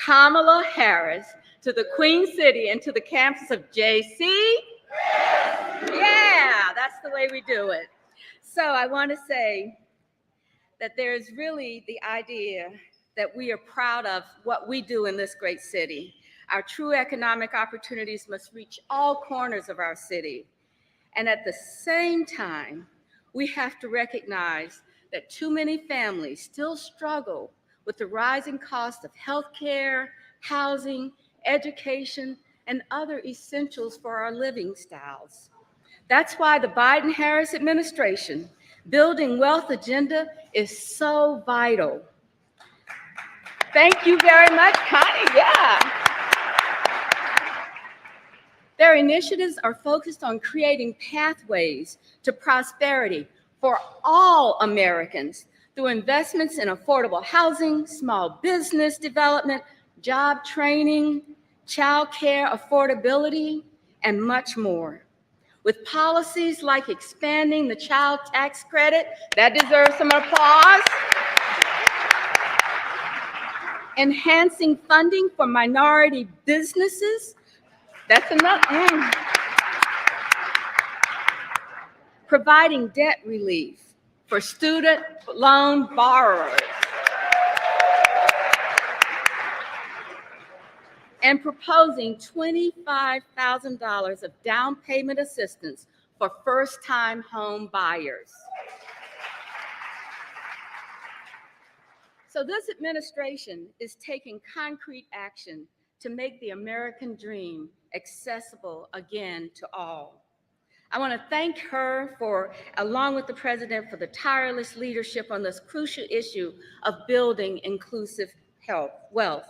Kamala Harris to the Queen City and to the campus of JC. Yeah, that's the way we do it. So I want to say that there's really the idea that we are proud of what we do in this great city. Our true economic opportunities must reach all corners of our city. And at the same time, we have to recognize that too many families still struggle with the rising cost of healthcare, housing, education, and other essentials for our living styles. That's why the Biden-Harris administration building wealth agenda is so vital. Thank you very much, Connie. Yeah. Their initiatives are focused on creating pathways to prosperity for all Americans through investments in affordable housing, small business development, job training, child care affordability, and much more. With policies like expanding the child tax credit, that deserves some applause, enhancing funding for minority businesses, that's enough, providing debt relief for student loan borrowers, and proposing $25,000 of down payment assistance for first-time home buyers. So this administration is taking concrete action to make the American dream accessible again to all. I want to thank her for, along with the president, for the tireless leadership on this crucial issue of building inclusive wealth.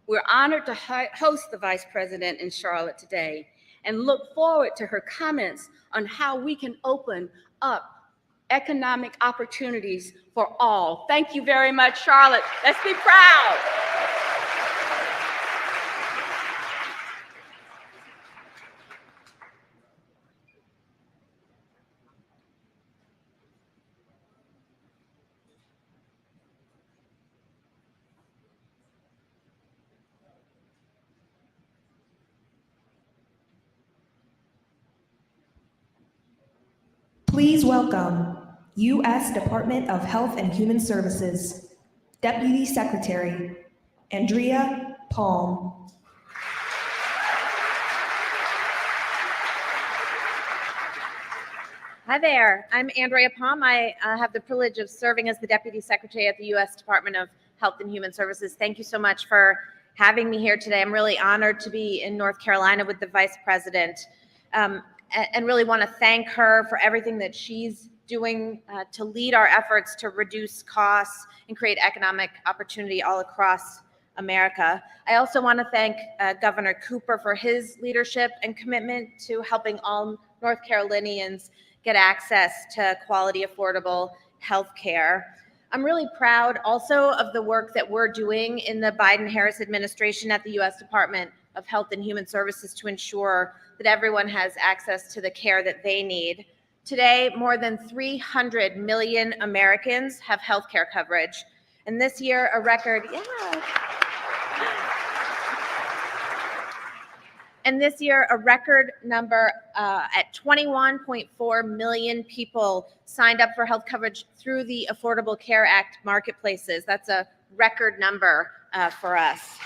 We're honored to host the Vice President in Charlotte today and look forward to her comments on how we can open up economic opportunities for all. Thank you very much, Charlotte. Let's be proud. Please welcome U.S. Department of Health and Human Services, Deputy Secretary, Andrea Palm. Hi there, I'm Andrea Palm. I have the privilege of serving as the Deputy Secretary at the U.S. Department of Health and Human Services. Thank you so much for having me here today. I'm really honored to be in North Carolina with the Vice President. And really want to thank her for everything that she's doing to lead our efforts to reduce costs and create economic opportunity all across America. I also want to thank Governor Cooper for his leadership and commitment to helping all North Carolinians get access to quality, affordable health care. I'm really proud also of the work that we're doing in the Biden-Harris administration at the U.S. Department of Health and Human Services to ensure that everyone has access to the care that they need. Today, more than 300 million Americans have health care coverage. And this year, a record, number at 21.4 million people signed up for health coverage through the Affordable Care Act marketplaces. That's a record number for us.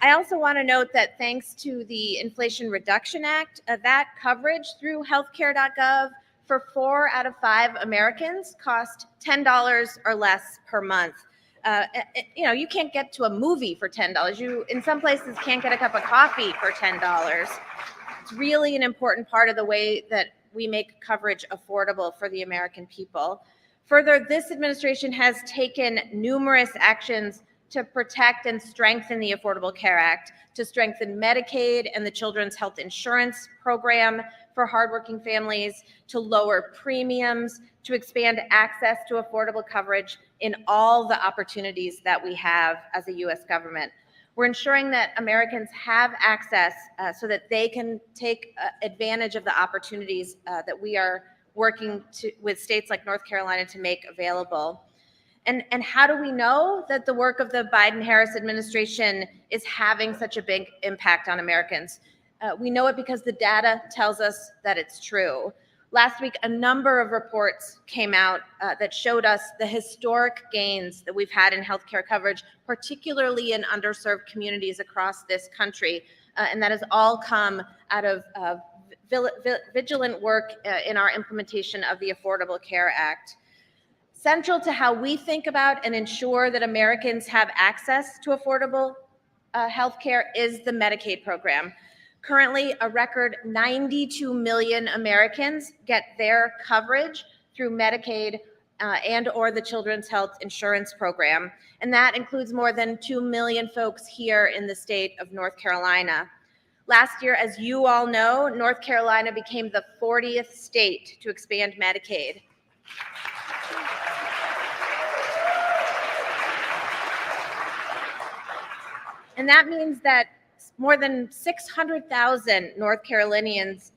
I also want to note that thanks to the Inflation Reduction Act, that coverage through healthcare.gov for 4 out of 5 Americans cost $10 or less per month. You can't get to a movie for $10. You, in some places, can't get a cup of coffee for $10. It's really an important part of the way that we make coverage affordable for the American people. Further, this administration has taken numerous actions to protect and strengthen the Affordable Care Act, to strengthen Medicaid and the Children's Health Insurance Program for hardworking families, to lower premiums, to expand access to affordable coverage in all the opportunities that we have as a U.S. government. We're ensuring that Americans have access so that they can take advantage of the opportunities that we are working with states like North Carolina to make available. And how do we know that the work of the Biden-Harris administration is having such a big impact on Americans? We know it because the data tells us that it's true. Last week, a number of reports came out that showed us the historic gains that we've had in healthcare coverage, particularly in underserved communities across this country. And that has all come out of vigilant work in our implementation of the Affordable Care Act. Central to how we think about and ensure that Americans have access to affordable health care is the Medicaid program. Currently, a record 92 million Americans get their coverage through Medicaid and/or the Children's Health Insurance Program, and that includes more than 2 million folks here in the state of North Carolina. Last year, as you all know, North Carolina became the 40th state to expand Medicaid. And that means that more than 600,000 North Carolinians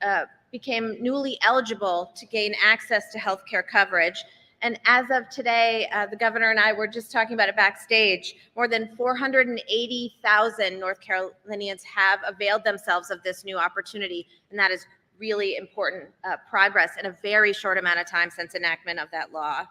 became newly eligible to gain access to health care coverage. And as of today, the governor and I were just talking about it backstage, more than 480,000 North Carolinians have availed themselves of this new opportunity. And that is really important progress in a very short amount of time since enactment of that law.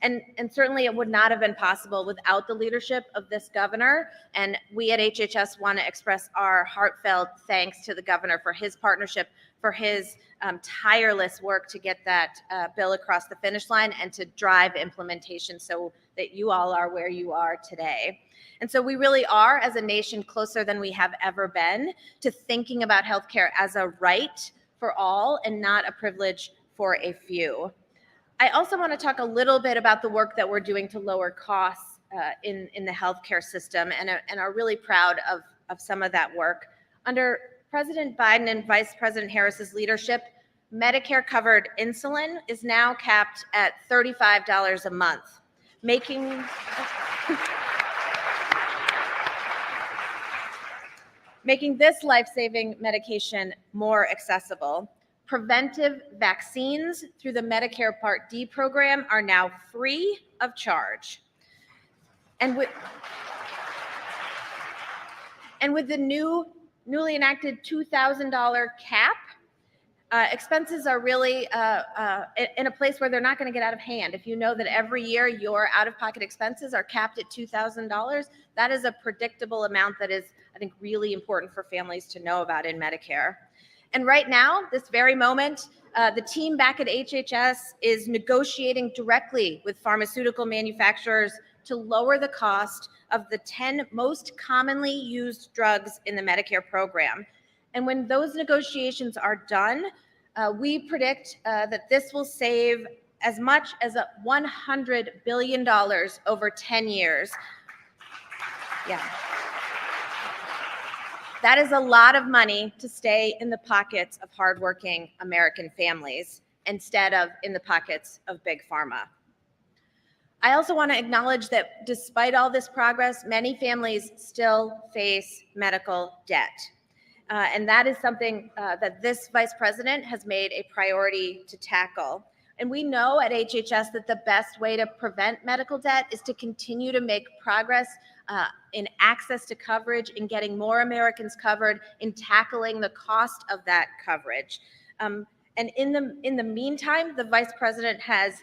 And certainly it would not have been possible without the leadership of this governor. And we at HHS want to express our heartfelt thanks to the governor for his partnership, for his tireless work to get that bill across the finish line and to drive implementation so that you all are where you are today. And so we really are, as a nation, closer than we have ever been to thinking about healthcare as a right for all and not a privilege for a few. I also want to talk a little bit about the work that we're doing to lower costs in the healthcare system and are really proud of some of that work. Under President Biden and Vice President Harris's leadership, Medicare-covered insulin is now capped at $35 a month, making this life-saving medication more accessible. Preventive vaccines through the Medicare Part D program are now free of charge. And with the newly enacted $2,000 cap, expenses are really in a place where they're not going to get out of hand. If you know that every year your out-of-pocket expenses are capped at $2,000, that is a predictable amount that is, I think, really important for families to know about in Medicare. And right now, this very moment, the team back at HHS is negotiating directly with pharmaceutical manufacturers to lower the cost of the 10 most commonly used drugs in the Medicare program. And when those negotiations are done, we predict that this will save as much as $100 billion over 10 years. Yeah. That is a lot of money to stay in the pockets of hardworking American families instead of in the pockets of big pharma. I also want to acknowledge that despite all this progress, many families still face medical debt. And that is something that this vice president has made a priority to tackle. And we know at HHS that the best way to prevent medical debt is to continue to make progress in access to coverage, in getting more Americans covered, in tackling the cost of that coverage. And in the meantime, the vice president has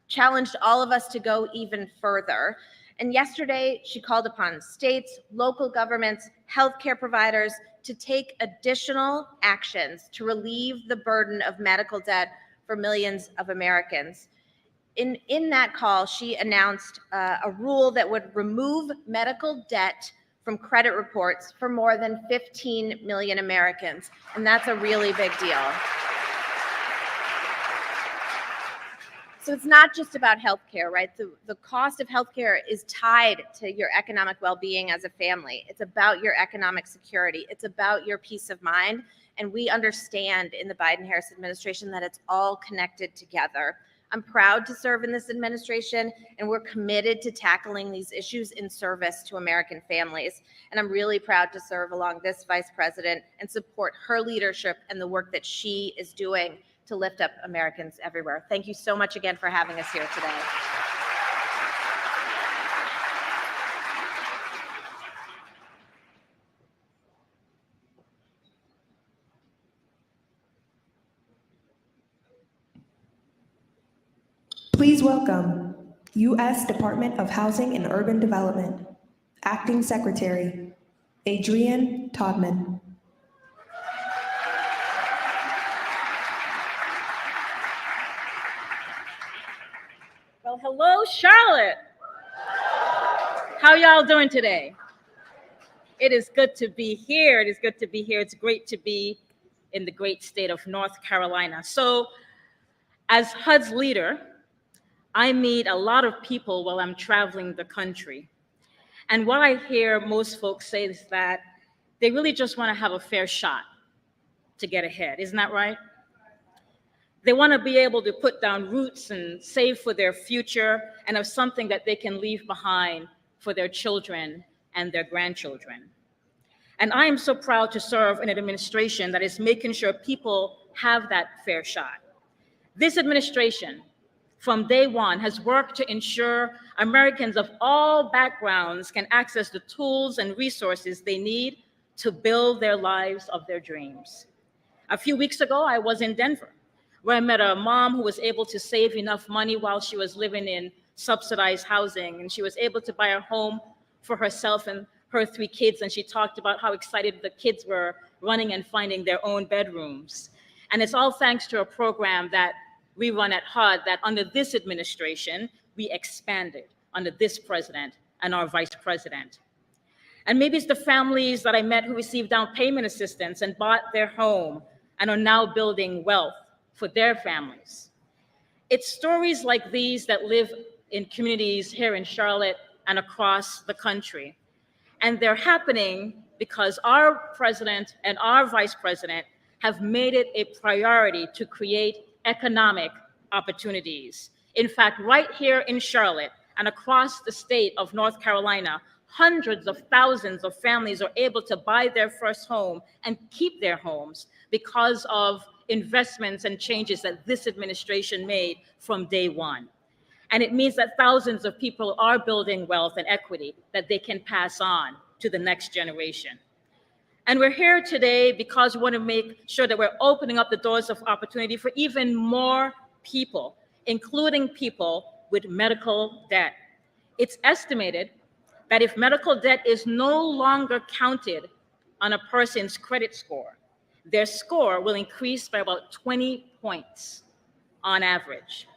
challenged all of us to go even further. And yesterday, she called upon states, local governments, healthcare providers to take additional actions to relieve the burden of medical debt for millions of Americans. In that call, she announced a rule that would remove medical debt from credit reports for more than 15 million Americans. And that's a really big deal. So it's not just about healthcare, right? The cost of healthcare is tied to your economic well-being as a family. It's about your economic security. It's about your peace of mind. And we understand in the Biden-Harris administration that it's all connected together. I'm proud to serve in this administration, and we're committed to tackling these issues in service to American families. And I'm really proud to serve along this vice president and support her leadership and the work that she is doing to lift up Americans everywhere. Thank you so much again for having us here today. Please welcome U.S. Department of Housing and Urban Development, Acting Secretary, Adrienne Todman. Well, hello, Charlotte. How y'all doing today? It is good to be here. It is good to be here. It's great to be in the great state of North Carolina. So, as HUD's leader, I meet a lot of people while I'm traveling the country. And what I hear most folks say is that they really just want to have a fair shot to get ahead. Isn't that right? They want to be able to put down roots and save for their future and have something that they can leave behind for their children and their grandchildren. And I am so proud to serve in an administration that is making sure people have that fair shot. This administration, from day one, has worked to ensure Americans of all backgrounds can access the tools and resources they need to build their lives of their dreams. A few weeks ago, I was in Denver, where I met a mom who was able to save enough money while she was living in subsidized housing, and she was able to buy a home for herself and her 3 kids, and she talked about how excited the kids were running and finding their own bedrooms. And it's all thanks to a program that we run at HUD that under this administration, we expanded under this president and our vice president. And maybe it's the families that I met who received down payment assistance and bought their home and are now building wealth for their families. It's stories like these that live in communities here in Charlotte and across the country. And they're happening because our president and our vice president have made it a priority to create economic opportunities. In fact, right here in Charlotte and across the state of North Carolina, hundreds of thousands of families are able to buy their first home and keep their homes because of investments and changes that this administration made from day one. And it means that thousands of people are building wealth and equity that they can pass on to the next generation. And we're here today because we want to make sure that we're opening up the doors of opportunity for even more people, including people with medical debt. It's estimated that if medical debt is no longer counted on a person's credit score, their score will increase by about 20 points on average.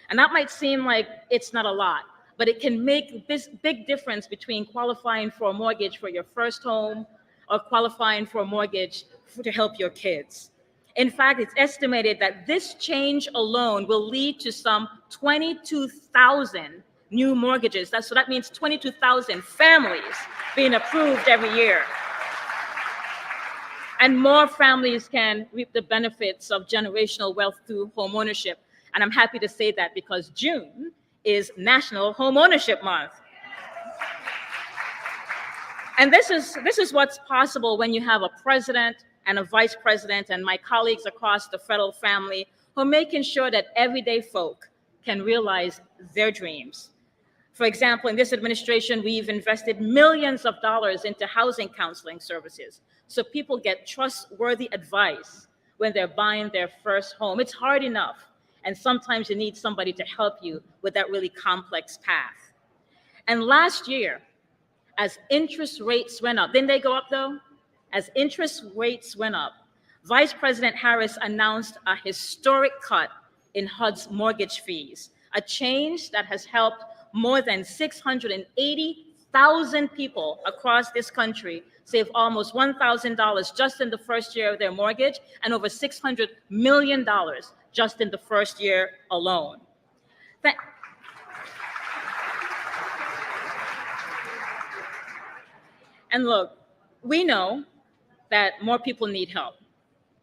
And that might seem like it's not a lot, but it can make this big difference between qualifying for a mortgage for your first home or qualifying for a mortgage to help your kids. In fact, it's estimated that this change alone will lead to some 22,000 new mortgages. So that means 22,000 families being approved every year. And more families can reap the benefits of generational wealth through homeownership. And I'm happy to say that because June is National Homeownership Month. And this is what's possible when you have a president and a vice president and my colleagues across the federal family who are making sure that everyday folk can realize their dreams. For example, in this administration, we've invested millions of dollars into housing counseling services so people get trustworthy advice when they're buying their first home. It's hard enough, and sometimes you need somebody to help you with that really complex path. And last year, as interest rates went up, didn't they go up though? As interest rates went up, Vice President Harris announced a historic cut in HUD's mortgage fees, a change that has helped more than 680,000 people across this country save almost $1,000 just in the first year of their mortgage and over $600 million just in the first year alone. And look, we know that more people need help.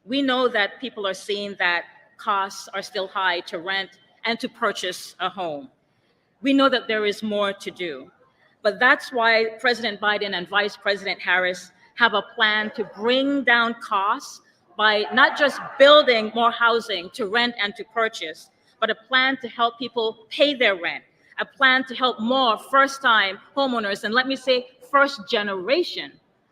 We know that people are seeing that costs are still high to rent and to purchase a home. We know that there is more to do. But that's why President Biden and Vice President Harris have a plan to bring down costs by not just building more housing to rent and to purchase, but a plan to help people pay their rent, a plan to help more first-time homeowners, and let me say first-generation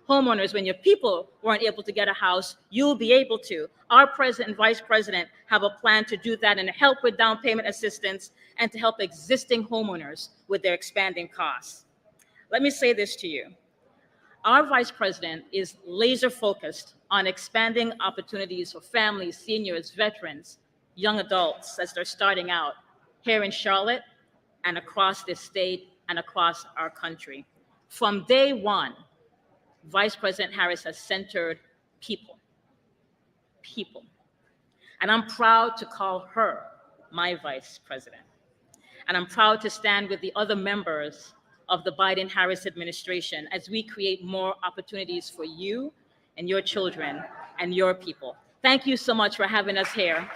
Homeowners, when your people weren't able to get a house, you'll be able to. Our president and vice president have a plan to do that and help with down payment assistance and to help existing homeowners with their expanding costs. Let me say this to you. Our vice president is laser focused on expanding opportunities for families, seniors, veterans, young adults as they're starting out here in Charlotte and across this state and across our country. From day one, Vice President Harris has centered people. People. And I'm proud to call her my vice president. And I'm proud to stand with the other members of the Biden-Harris administration as we create more opportunities for you and your children and your people. Thank you so much for having us here.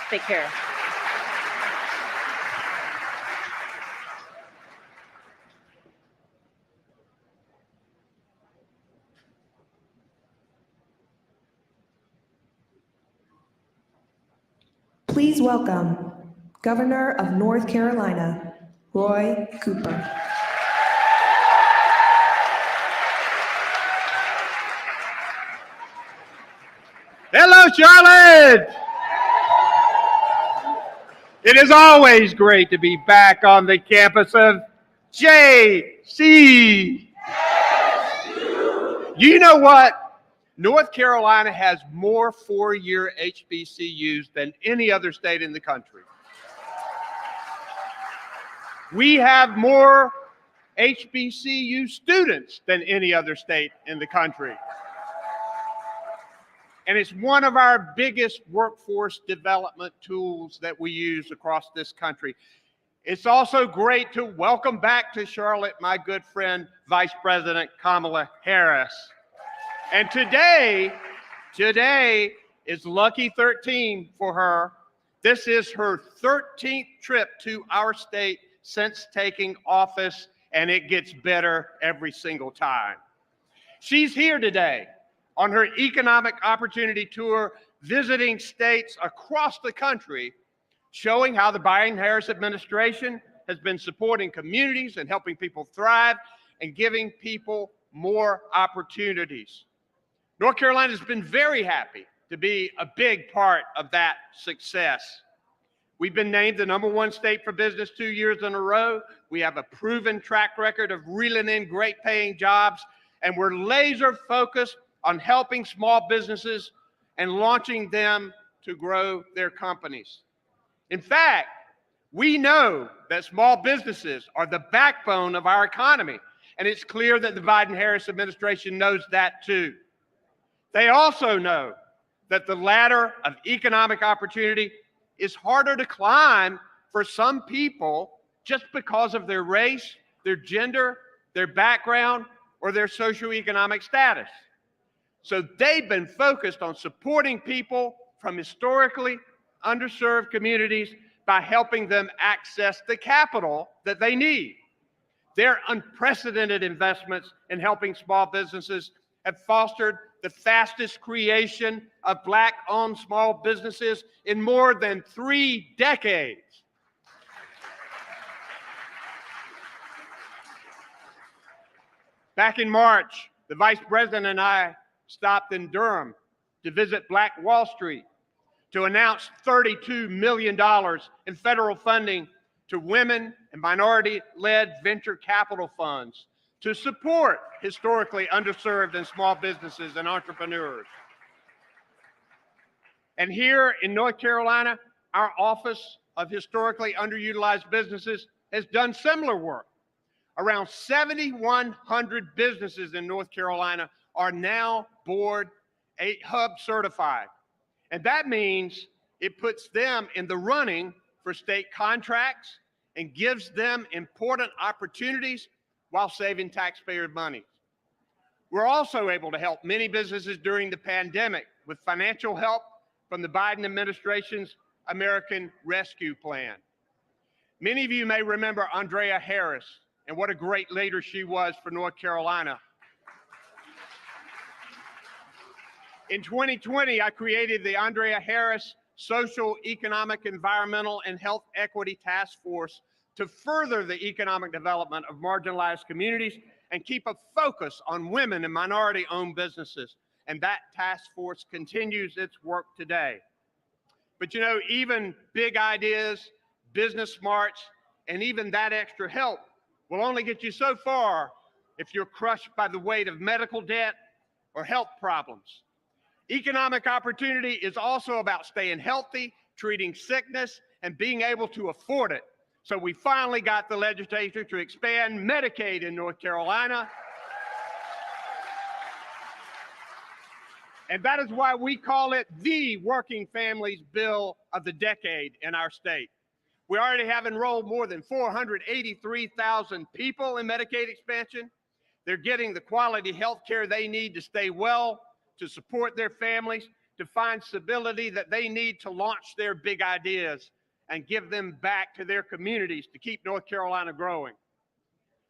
Take care. Please welcome Governor of North Carolina, Roy Cooper. Hello, Charlotte! It is always great to be back on the campus of JC. You know what? North Carolina has more four-year HBCUs than any other state in the country. We have more HBCU students than any other state in the country. And it's one of our biggest workforce development tools that we use across this country. It's also great to welcome back to Charlotte my good friend, Vice President Kamala Harris. And today is lucky 13 for her. This is her 13th trip to our state since taking office, and it gets better every single time. She's here today on her economic opportunity tour, visiting states across the country, showing how the Biden-Harris administration has been supporting communities and helping people thrive and giving people more opportunities. North Carolina has been very happy to be a big part of that success. We've been named the #1 state for business 2 years in a row. We have a proven track record of reeling in great paying jobs, and we're laser focused on helping small businesses and launching them to grow their companies. In fact, we know that small businesses are the backbone of our economy, and it's clear that the Biden-Harris administration knows that too. They also know that the ladder of economic opportunity is harder to climb for some people just because of their race, their gender, their background, or their socioeconomic status. So they've been focused on supporting people from historically underserved communities by helping them access the capital that they need. Their unprecedented investments in helping small businesses have fostered the fastest creation of Black-owned small businesses in more than 3 decades. Back in March, the Vice President and I stopped in Durham to visit Black Wall Street to announce $32 million in federal funding to women and minority-led venture capital funds to support historically underserved and small businesses and entrepreneurs. And here in North Carolina, our Office of Historically Underutilized Businesses has done similar work. Around 7,100 businesses in North Carolina are now Board 8 Hub certified. And that means it puts them in the running for state contracts and gives them important opportunities while saving taxpayer money. We're also able to help many businesses during the pandemic with financial help from the Biden administration's American Rescue Plan. Many of you may remember Andrea Harris and what a great leader she was for North Carolina. In 2020, I created the Andrea Harris Social, Economic, Environmental, and Health Equity Task Force to further the economic development of marginalized communities and keep a focus on women and minority-owned businesses. And that task force continues its work today. But you know, even big ideas, business smarts, and even that extra help will only get you so far if you're crushed by the weight of medical debt or health problems. Economic opportunity is also about staying healthy, treating sickness, and being able to afford it. So we finally got the legislature to expand Medicaid in North Carolina. And that is why we call it the Working Families Bill of the Decade in our state. We already have enrolled more than 483,000 people in Medicaid expansion. They're getting the quality health care they need to stay well, to support their families, to find stability that they need to launch their big ideas and give them back to their communities to keep North Carolina growing.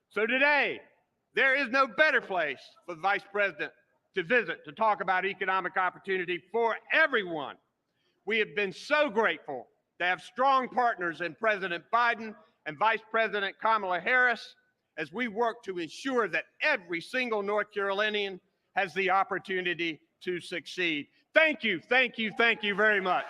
So today, there is no better place for the Vice President to visit to talk about economic opportunity for everyone. We have been so grateful to have strong partners in President Biden and Vice President Kamala Harris as we work to ensure that every single North Carolinian has the opportunity to succeed. Thank you, thank you, thank you very much.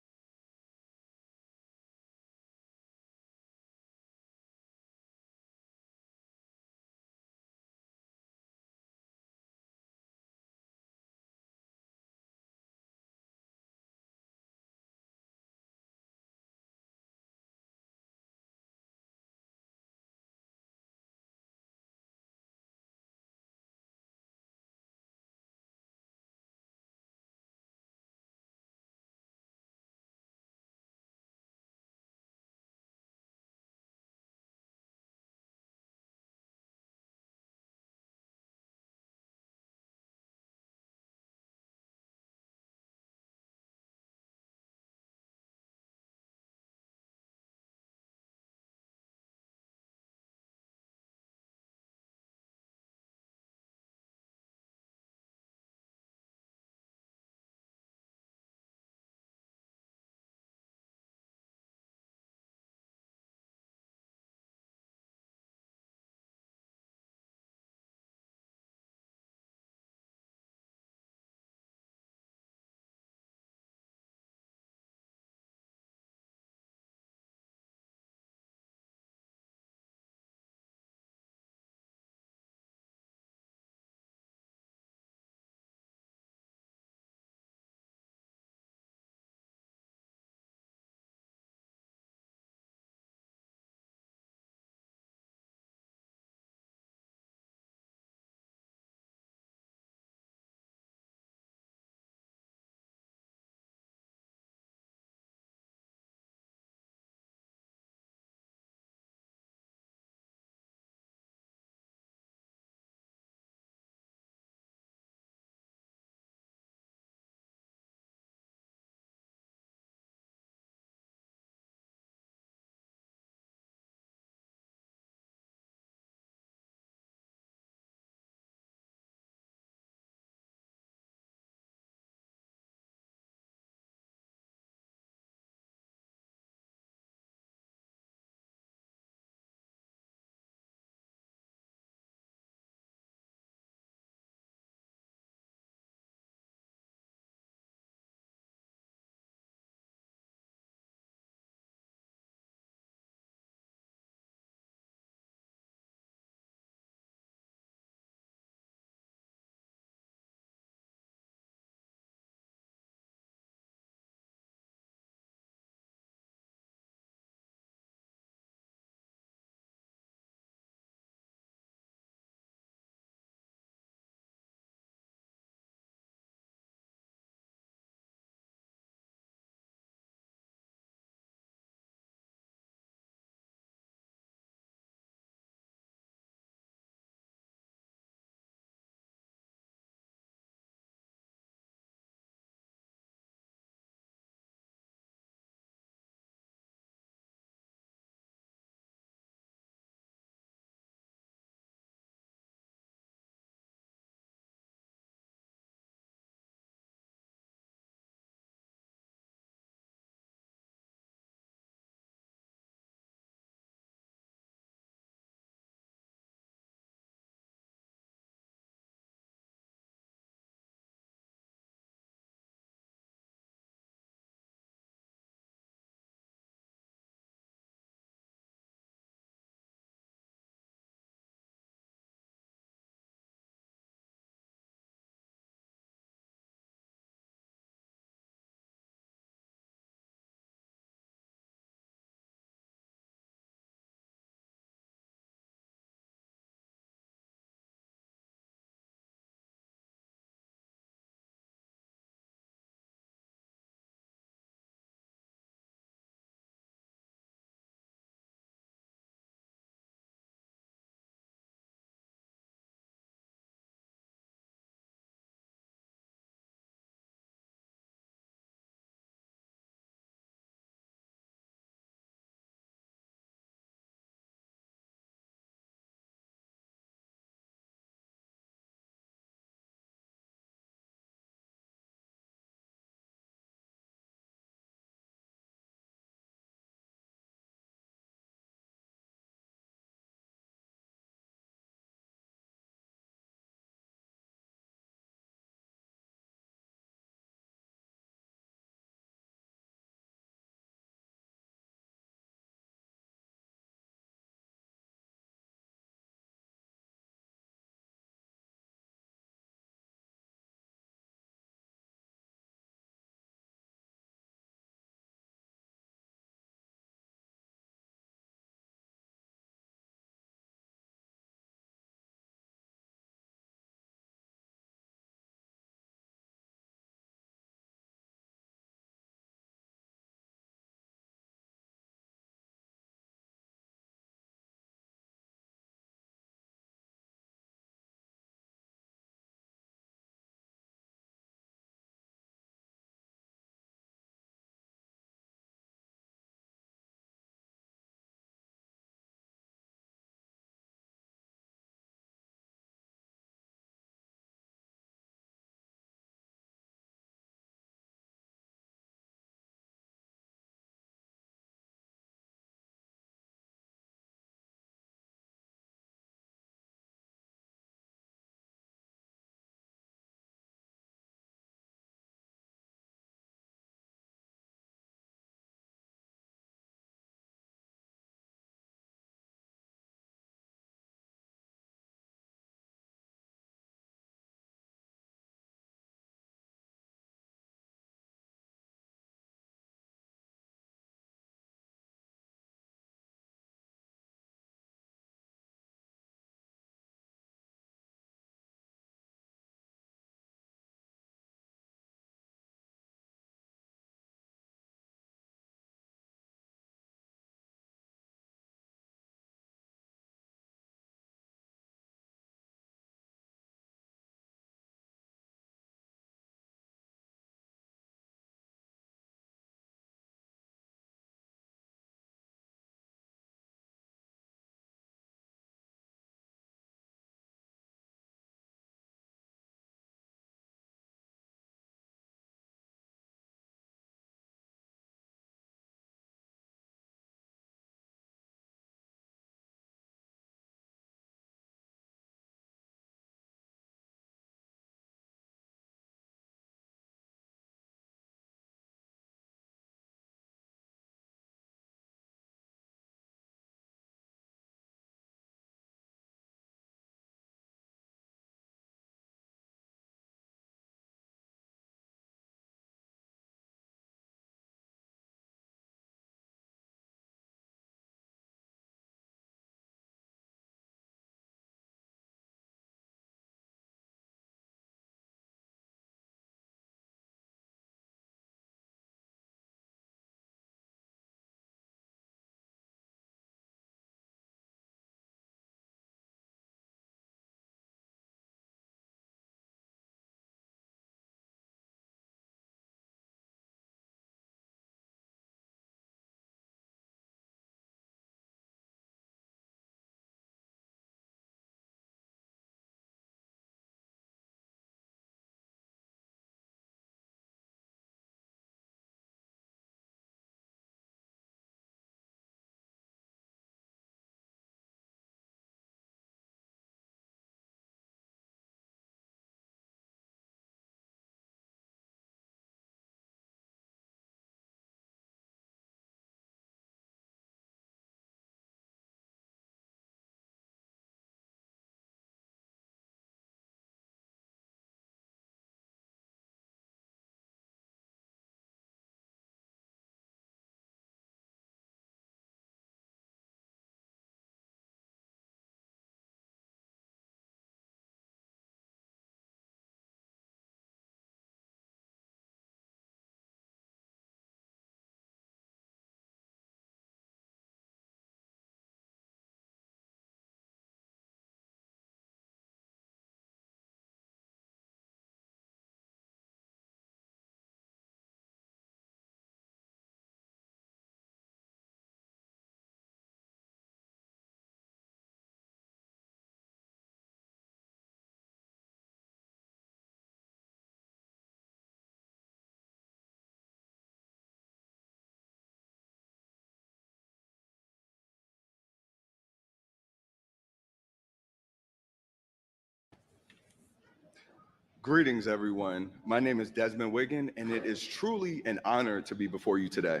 Greetings, everyone. My name is Desmond Wiggin, and it is truly an honor to be before you today.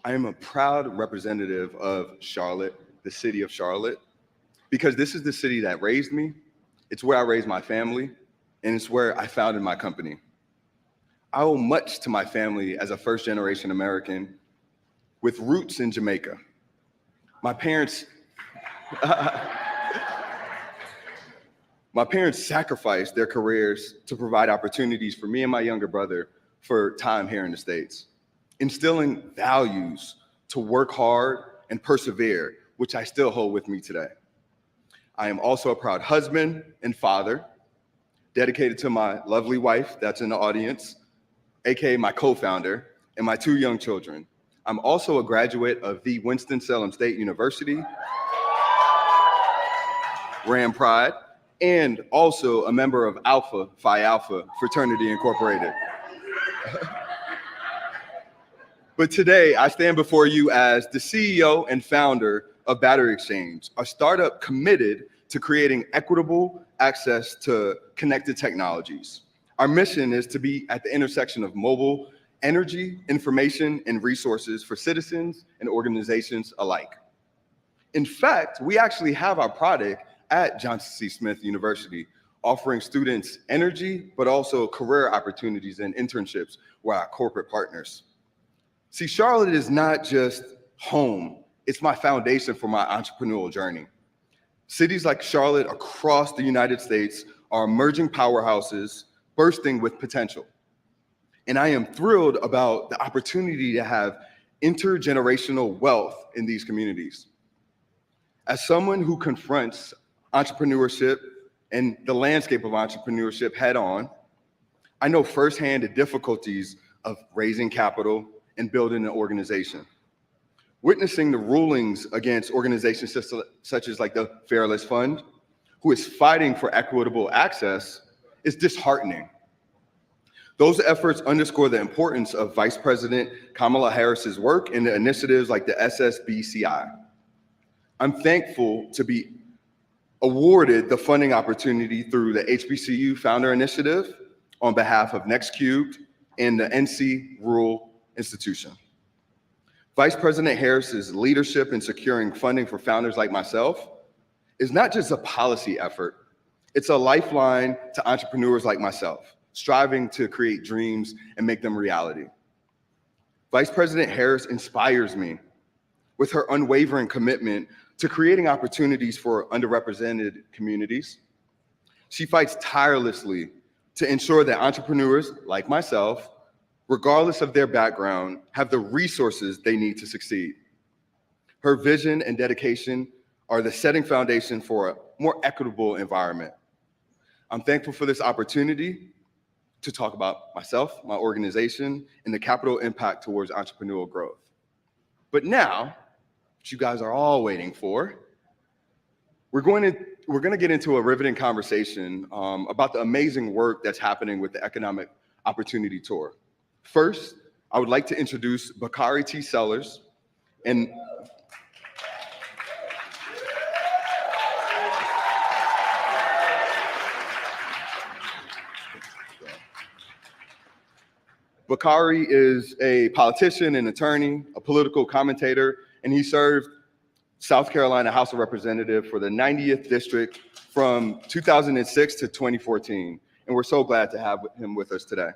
I am a proud representative of Charlotte, the city of Charlotte, because this is the city that raised me, it's where I raised my family, and it's where I founded my company. I owe much to my family as a first-generation American with roots in Jamaica. My parents sacrificed their careers to provide opportunities for me and my younger brother for time here in the States, instilling values to work hard and persevere, which I still hold with me today. I am also a proud husband and father, dedicated to my lovely wife that's in the audience, AKA my co-founder, and my 2 young children. I'm also a graduate of the Winston-Salem State University, Ram Pride, and also a member of Alpha Phi Alpha Fraternity Incorporated. But today, I stand before you as the CEO and founder of Battery Exchange, a startup committed to creating equitable access to connected technologies. Our mission is to be at the intersection of mobile energy, information, and resources for citizens and organizations alike. In fact, we actually have our product at Johnson C. Smith University, offering students energy, but also career opportunities and internships with our corporate partners. See, Charlotte is not just home, it's my foundation for my entrepreneurial journey. Cities like Charlotte across the United States are emerging powerhouses bursting with potential. And I am thrilled about the opportunity to have intergenerational wealth in these communities. As someone who confronts entrepreneurship and the landscape of entrepreneurship head on, I know firsthand the difficulties of raising capital and building an organization. Witnessing the rulings against organizations such as like the Fairless Fund, who is fighting for equitable access, is disheartening. Those efforts underscore the importance of Vice President Kamala Harris's work and the initiatives like the SSBCI. I'm thankful to be awarded the funding opportunity through the HBCU Founder Initiative on behalf of NextCubed and the NC Rural Institution. Vice President Harris's leadership in securing funding for founders like myself is not just a policy effort, it's a lifeline to entrepreneurs like myself, striving to create dreams and make them reality. Vice President Harris inspires me with her unwavering commitment to creating opportunities for underrepresented communities. She fights tirelessly to ensure that entrepreneurs like myself, regardless of their background, have the resources they need to succeed. Her vision and dedication are the setting foundation for a more equitable environment. I'm thankful for this opportunity to talk about myself, my organization, and the capital impact towards entrepreneurial growth. But now, what you guys are all waiting for, we're going to get into a riveting conversation about the amazing work that's happening with the Economic Opportunity Tour. First, I would like to introduce Bakari T. Sellers and Bakari is a politician and attorney, a political commentator, and he served South Carolina House of Representative for the 90th District from 2006 to 2014. And we're so glad to have him with us today.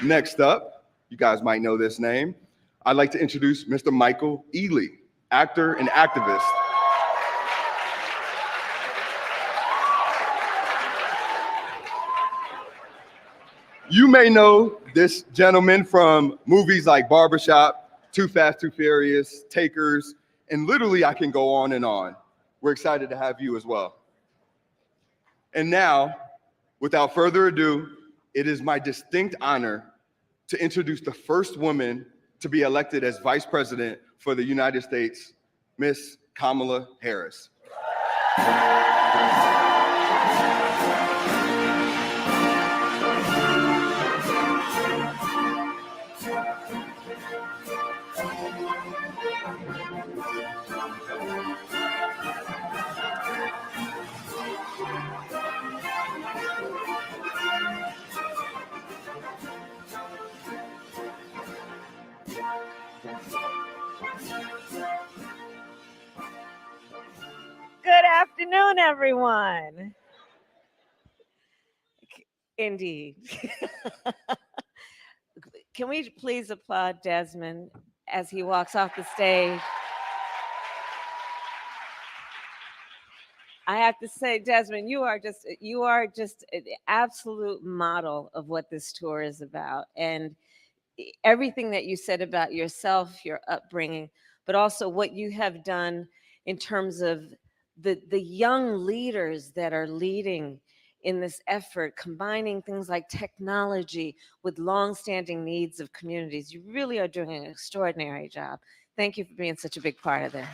Next up, you guys might know this name. I'd like to introduce Mr. Michael Ealy, actor and activist. You may know this gentleman from movies like Barbershop, Too Fast, Too Furious, Takers, and literally I can go on and on. We're excited to have you as well. And now, without further ado, it is my distinct honor to introduce the first woman to be elected as Vice President for the United States, Miss Kamala Harris. Good afternoon, everyone. Indeed. Can we please applaud Desmond as he walks off the stage? I have to say, Desmond, you are just an absolute model of what this tour is about. And everything that you said about yourself, your upbringing, but also what you have done in terms of the young leaders that are leading in this effort, combining things like technology with longstanding needs of communities. You really are doing an extraordinary job. Thank you for being such a big part of this.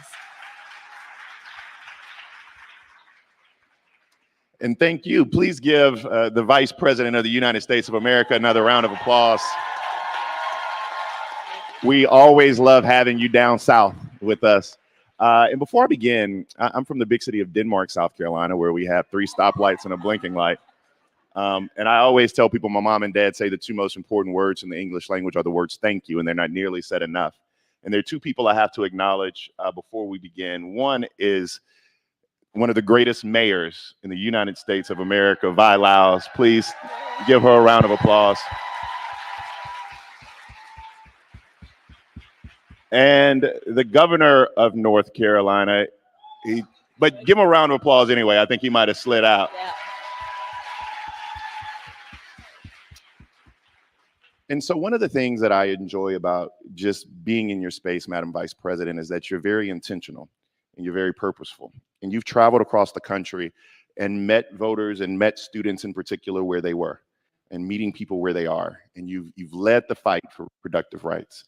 And thank you. Please give the Vice President of the United States of America another round of applause. We always love having you down south with us. And before I begin, I'm from the big city of Denmark, South Carolina, where we have 3 stoplights and a blinking light. And I always tell people, my mom and dad say the 2 most important words in the English language are the words thank you, and they're not nearly said enough. And there are 2 people I have to acknowledge before we begin. One is one of the greatest mayors in the United States of America, Vi Laus. Please give her a round of applause. And the governor of North Carolina, but give him a round of applause anyway. I think he might have slid out. Yeah. And so one of the things that I enjoy about just being in your space, Madam Vice President, is that you're very intentional and you're very purposeful. And you've traveled across the country and met voters and met students in particular where they were and meeting people where they are. And you've led the fight for reproductive rights.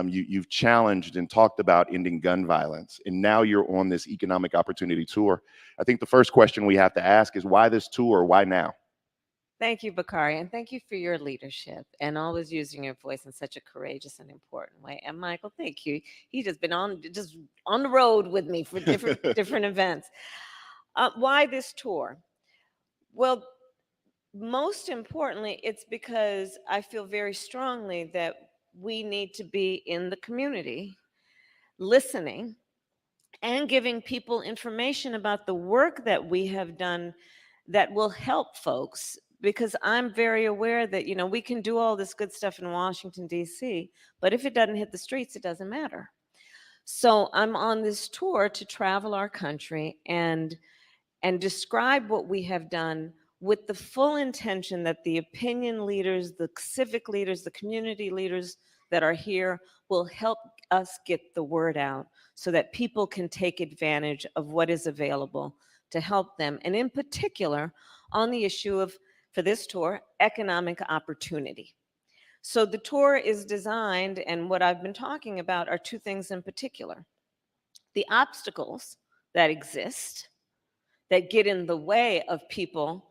You've challenged and talked about ending gun violence, and now you're on this economic opportunity tour. I think the first question we have to ask is why this tour? Why now? Thank you, Bakari, and thank you for your leadership and always using your voice in such a courageous and important way. And Michael, thank you. He's just been on the road with me for different events. Why this tour? Well, most importantly, it's because I feel very strongly that we need to be in the community, listening, and giving people information about the work that we have done that will help folks. Because I'm very aware that, we can do all this good stuff in Washington, D.C., but if it doesn't hit the streets, it doesn't matter. So I'm on this tour to travel our country and describe what we have done with the full intention that the opinion leaders, the civic leaders, the community leaders that are here will help us get the word out so that people can take advantage of what is available to help them. And in particular, on the issue of, for this tour, economic opportunity. So the tour is designed, and what I've been talking about are 2 things in particular. The obstacles that exist that get in the way of people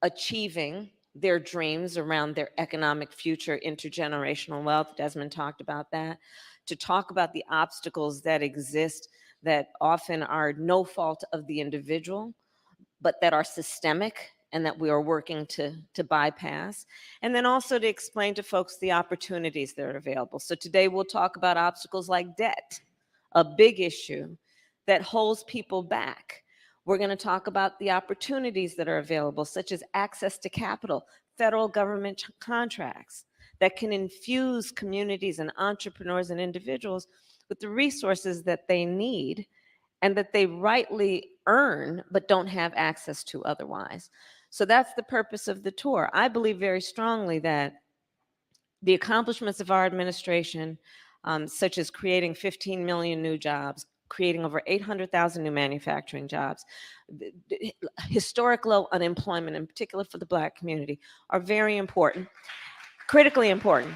achieving their dreams around their economic future, intergenerational wealth. Desmond talked about that. To talk about the obstacles that exist that often are no fault of the individual, but that are systemic and that we are working to bypass. And then also to explain to folks the opportunities that are available. So today we'll talk about obstacles like debt, a big issue that holds people back. We're going to talk about the opportunities that are available, such as access to capital, federal government contracts that can infuse communities and entrepreneurs and individuals with the resources that they need and that they rightly earn but don't have access to otherwise. So that's the purpose of the tour. I believe very strongly that the accomplishments of our administration, such as creating 15 million new jobs, creating over 800,000 new manufacturing jobs, historic low unemployment, in particular for the Black community, are very important, critically important.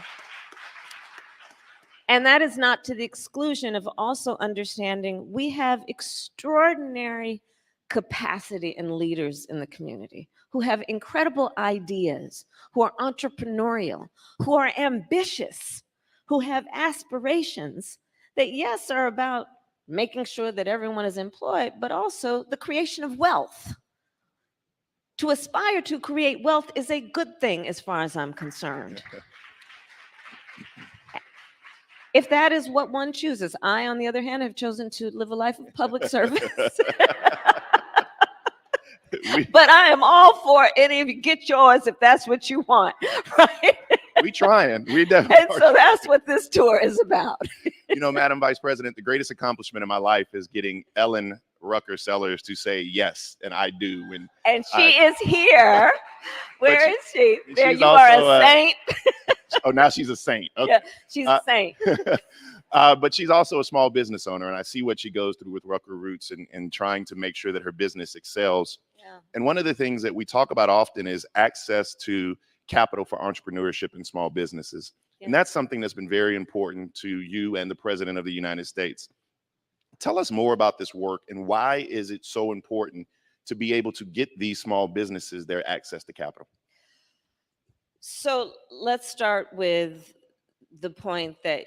And that is not to the exclusion of also understanding we have extraordinary capacity and leaders in the community who have incredible ideas, who are entrepreneurial, who are ambitious, who have aspirations that, yes, are about making sure that everyone is employed, but also the creation of wealth. To aspire to create wealth is a good thing as far as I'm concerned. If that is what one chooses. I, on the other hand, have chosen to live a life of public service. But I am all for any of you get yours if that's what you want, right? We trying. We definitely And are so that's what this tour is about. You know, Madam Vice President, the greatest accomplishment in my life is getting Ellen Rucker Sellers to say yes, and I do. And she is here. Where she- is she? There, she's you are also, a saint. Oh, now she's a saint. Okay. Yeah, she's a saint. But she's also a small business owner, and I see what she goes through with Rucker Roots and trying to make sure that her business excels. Yeah. And one of the things that we talk about often is access to capital for entrepreneurship and small businesses. Yeah. And that's something that's been very important to you and the President of the United States. Tell us more about this work and why is it so important to be able to get these small businesses their access to capital? So let's start with the point that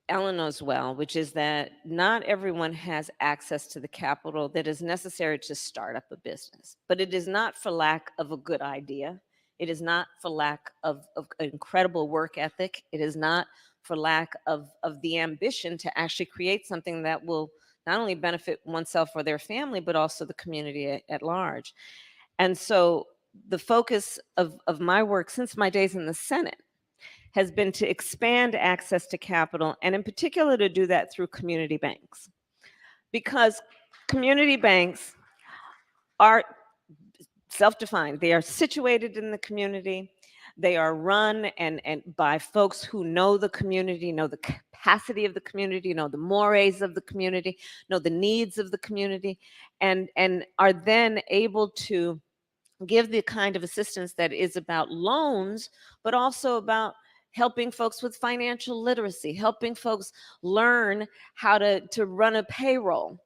Ellen knows well, which is that not everyone has access to the capital that is necessary to start up a business, but it is not for lack of a good idea. It is not for lack of incredible work ethic. It is not for lack of the ambition to actually create something that will not only benefit oneself or their family, but also the community at large. And so the focus of my work since my days in the Senate has been to expand access to capital, and in particular to do that through community banks. Because community banks are self-defined. They are situated in the community. They are run and by folks who know the community, know the capacity of the community, know the mores of the community, know the needs of the community, and are then able to give the kind of assistance that is about loans, but also about helping folks with financial literacy, helping folks learn how to run a payroll,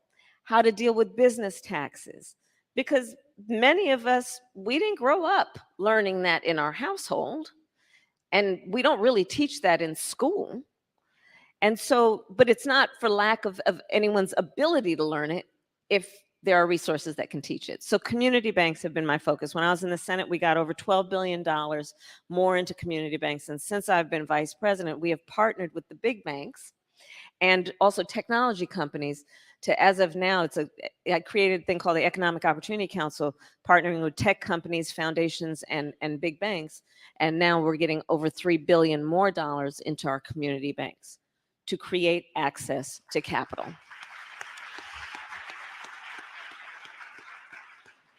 how to deal with business taxes. Because many of us, we didn't grow up learning that in our household, and we don't really teach that in school. And so, but it's not for lack of anyone's ability to learn it if there are resources that can teach it. So community banks have been my focus. When I was in the Senate, we got over $12 billion more into community banks. And since I've been vice president, we have partnered with the big banks and also technology companies to, as of now, I created a thing called the Economic Opportunity Council, partnering with tech companies, foundations, and big banks. And now we're getting over $3 billion more into our community banks to create access to capital.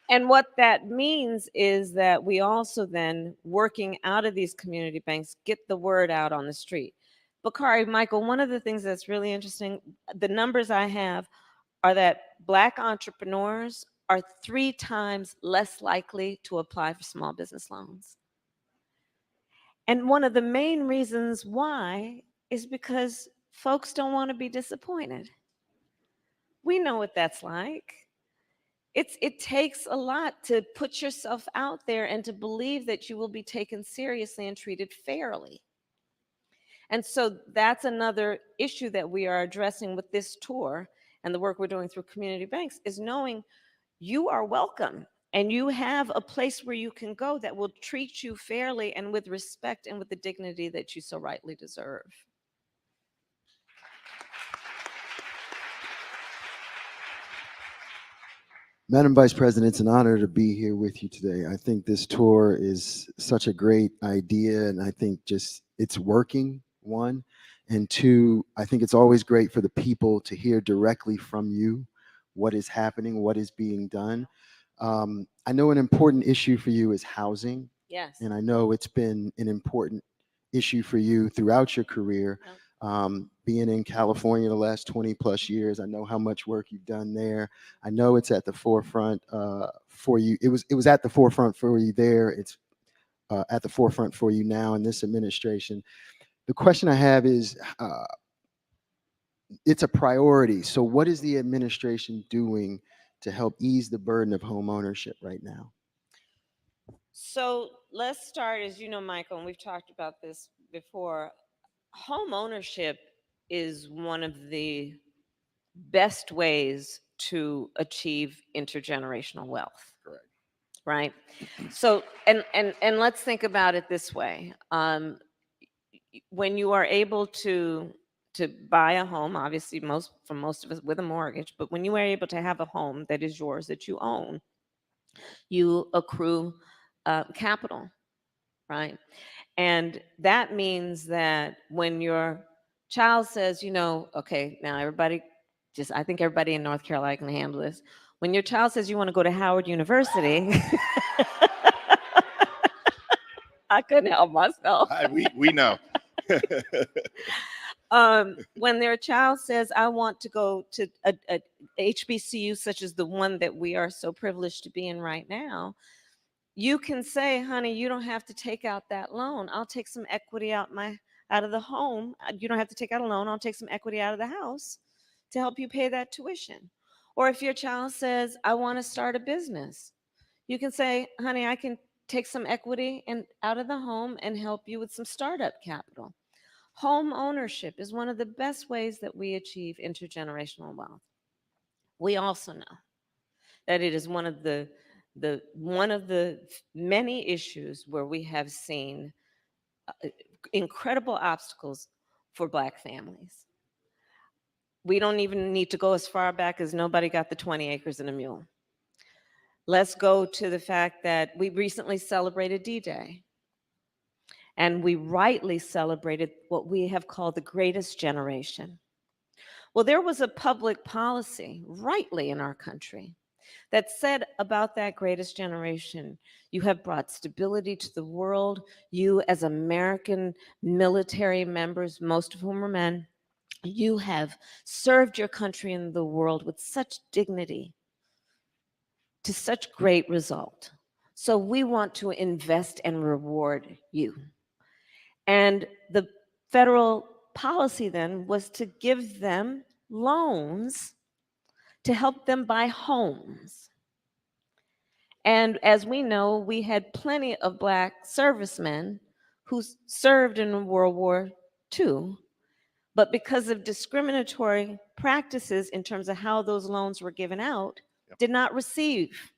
And what that means is that we also then, working out of these community banks, get the word out on the street. Bakari, Michael, one of the things that's really interesting, the numbers I have are that Black entrepreneurs are 3 times less likely to apply for small business loans. And one of the main reasons why is because folks don't want to be disappointed. We know what that's like. It takes a lot to put yourself out there and to believe that you will be taken seriously and treated fairly. And so that's another issue that we are addressing with this tour and the work we're doing through community banks, is knowing you are welcome and you have a place where you can go that will treat you fairly and with respect and with the dignity that you so rightly deserve. Madam Vice President, it's an honor to be here with you today. I think this tour is such a great idea, and I think just it's working, one. And two, I think it's always great for the people to hear directly from you what is happening, what is being done. I know an important issue for you is housing. Yes. And I know it's been an important issue for you throughout your career. Being in California the last 20 plus years, I know how much work you've done there. I know it's at the forefront for you. It was at the forefront for you there. It's at the forefront for you now in this administration. The question I have is, it's a priority. So what is the administration doing to help ease the burden of home ownership right now? So let's start, as you know, Michael, and we've talked about this before. Home ownership is one of the best ways to achieve intergenerational wealth. Correct. Right? So, and let's think about it this way. When you are able to buy a home, obviously for most of us with a mortgage, but when you are able to have a home that is yours, that you own, you accrue capital, right? And that means that when your child says, okay, now everybody, I think everybody in North Carolina can handle this. When your child says you want to go to Howard University, I couldn't help myself. We know. When their child says, I want to go to a HBCU such as the one that we are so privileged to be in right now, you can say, honey, you don't have to take out that loan. I'll take some equity out of the home. You don't have to take out a loan. I'll take some equity out of the house to help you pay that tuition. Or if your child says, I want to start a business, you can say, honey, I can take some equity out of the home and help you with some startup capital. Home ownership is one of the best ways that we achieve intergenerational wealth. We also know that it is one of the many issues where we have seen incredible obstacles for Black families. We don't even need to go as far back as nobody got the 20 acres and a mule. Let's go to the fact that we recently celebrated D-Day. And we rightly celebrated what we have called the greatest generation. Well, there was a public policy, rightly in our country, that said about that greatest generation, you have brought stability to the world. You, as American military members, most of whom are men, you have served your country and the world with such dignity, to such great result. So we want to invest and reward you. And the federal policy then was to give them loans to help them buy homes. And as we know, we had plenty of Black servicemen who served in World War II, but because of discriminatory practices in terms of how those loans were given out, did not receive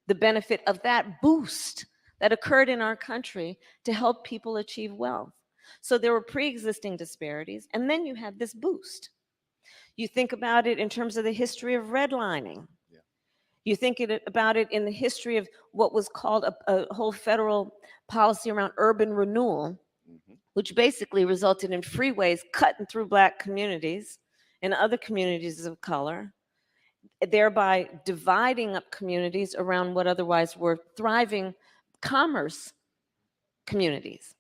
the benefit of that boost that occurred in our country to help people achieve wealth. So there were pre-existing disparities, and then you have this boost. You think about it in terms of the history of redlining. Yeah. You think about it in the history of what was called a whole federal policy around urban renewal, which basically resulted in freeways cutting through Black communities and other communities of color, thereby dividing up communities around what otherwise were thriving commerce communities.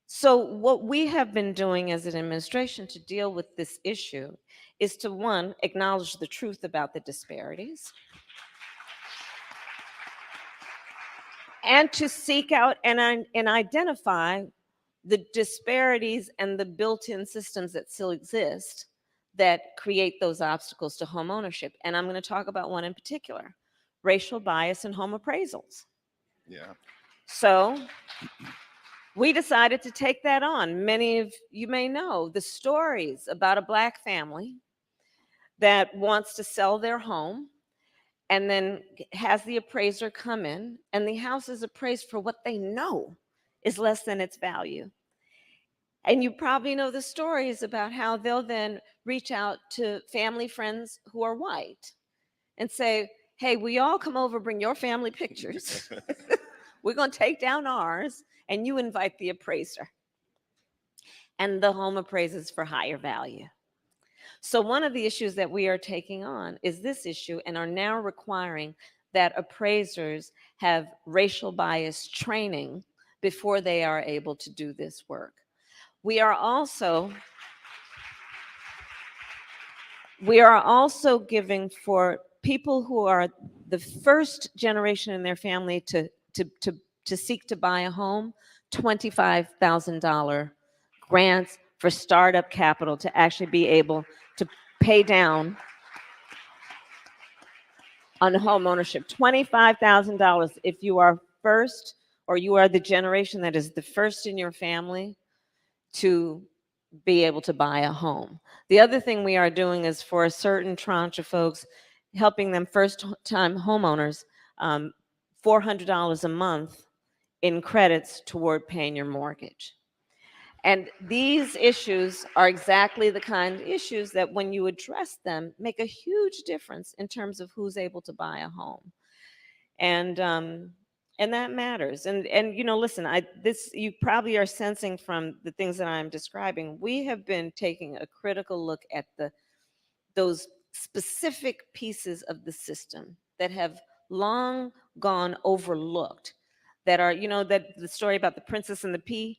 So what we have been doing as an administration to deal with this issue is to, one, acknowledge the truth about the disparities, and to seek out and identify the disparities and the built-in systems that still exist that create those obstacles to home ownership. And I'm going to talk about one in particular, racial bias in home appraisals. Yeah. So we decided to take that on. Many of you may know the stories about a Black family that wants to sell their home and then has the appraiser come in, and the house is appraised for what they know is less than its value. And you probably know the stories about how they'll then reach out to family friends who are white and say, hey, will you all come over, bring your family pictures? We're going to take down ours, and you invite the appraiser. And the home appraises for higher value. So one of the issues that we are taking on is this issue, and are now requiring that appraisers have racial bias training before they are able to do this work. We are also giving, for people who are the first generation in their family to seek to buy a home, $25,000 grants for startup capital to actually be able to pay down on home ownership. $25,000 if you are first, or you are the generation that is the first in your family to be able to buy a home. The other thing we are doing is, for a certain tranche of folks, helping them first-time homeowners, $400 a month in credits toward paying your mortgage. And these issues are exactly the kind of issues that, when you address them, make a huge difference in terms of who's able to buy a home. And that matters. And listen, you probably are sensing from the things that I'm describing, we have been taking a critical look at those specific pieces of the system that have long gone overlooked, that are, that the story about the princess and the pea,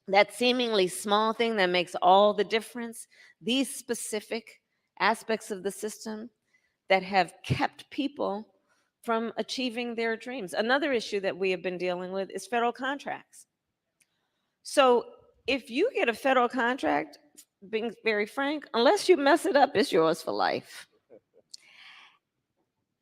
that seemingly small thing that makes all the difference. These specific aspects of the system that have kept people from achieving their dreams. Another issue that we have been dealing with is federal contracts. So if you get a federal contract, being very frank, unless you mess it up, it's yours for life.